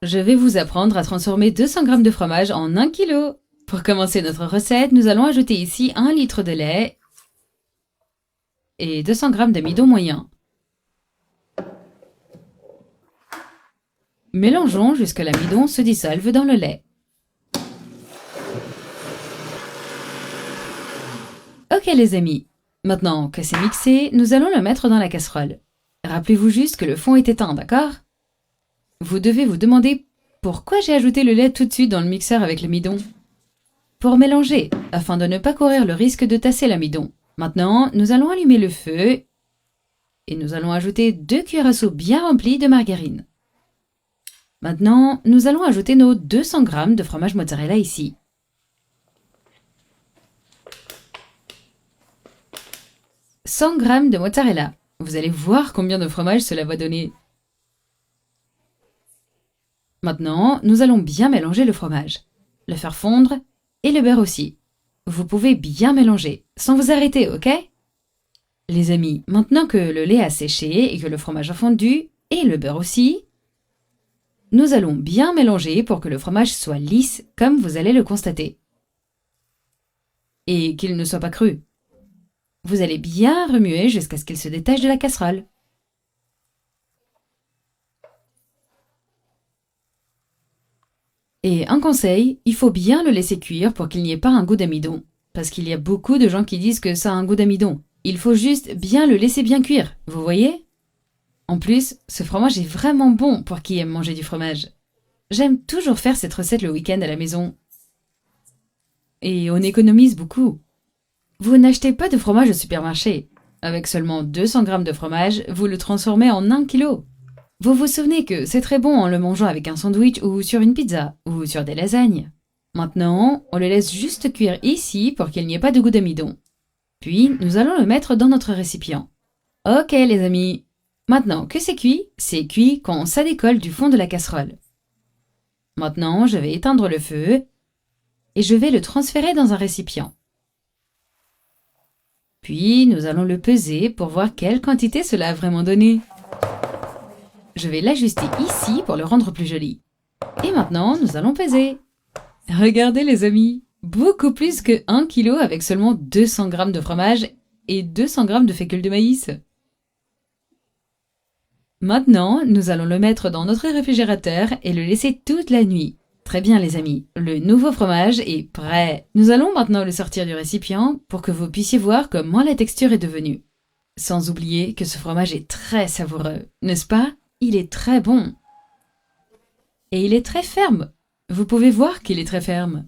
je vais vous apprendre à transformer 200 g de fromage en 1 kg. Pour commencer notre recette, nous allons ajouter ici 1 litre de lait et 200 g d'amidon moyen. Mélangeons jusqu'à l'amidon se dissolve dans le lait. Ok les amis, maintenant que c'est mixé, nous allons le mettre dans la casserole. Rappelez-vous juste que le fond est éteint, d'accord? Vous devez vous demander pourquoi j'ai ajouté le lait tout de suite dans le mixeur avec l'amidon. Pour mélanger, afin de ne pas courir le risque de tasser l'amidon. Maintenant, nous allons allumer le feu et nous allons ajouter 2 cuillères à soupe bien remplies de margarine. Maintenant, nous allons ajouter nos 200 g de fromage mozzarella ici. « 100 g de mozzarella. Vous allez voir combien de fromage cela va donner. Maintenant, nous allons bien mélanger le fromage, le faire fondre et le beurre aussi. Vous pouvez bien mélanger, sans vous arrêter, ok? Les amis, maintenant que le lait a séché et que le fromage a fondu, et le beurre aussi, nous allons bien mélanger pour que le fromage soit lisse, comme vous allez le constater. Et qu'il ne soit pas cru. Vous allez bien remuer jusqu'à ce qu'il se détache de la casserole. Et un conseil, il faut bien le laisser cuire pour qu'il n'y ait pas un goût d'amidon. Parce qu'il y a beaucoup de gens qui disent que ça a un goût d'amidon. Il faut juste bien le laisser bien cuire, vous voyez? En plus, ce fromage est vraiment bon pour qui aime manger du fromage. J'aime toujours faire cette recette le week-end à la maison. Et on économise beaucoup. Vous n'achetez pas de fromage au supermarché. Avec seulement 200 g de fromage, vous le transformez en 1 kg. Vous vous souvenez que c'est très bon en le mangeant avec un sandwich ou sur une pizza, ou sur des lasagnes. Maintenant, on le laisse juste cuire ici pour qu'il n'y ait pas de goût d'amidon. Puis, nous allons le mettre dans notre récipient. Ok les amis, maintenant que c'est cuit quand ça décolle du fond de la casserole. Maintenant, je vais éteindre le feu et je vais le transférer dans un récipient. Puis, nous allons le peser pour voir quelle quantité cela a vraiment donné. Je vais l'ajuster ici pour le rendre plus joli. Et maintenant, nous allons peser. Regardez les amis, beaucoup plus que 1 kg avec seulement 200 g de fromage et 200 g de fécule de maïs. Maintenant, nous allons le mettre dans notre réfrigérateur et le laisser toute la nuit. Très bien les amis, le nouveau fromage est prêt. Nous allons maintenant le sortir du récipient pour que vous puissiez voir comment la texture est devenue. Sans oublier que ce fromage est très savoureux, n'est-ce pas? Il est très bon. Et il est très ferme. Vous pouvez voir qu'il est très ferme.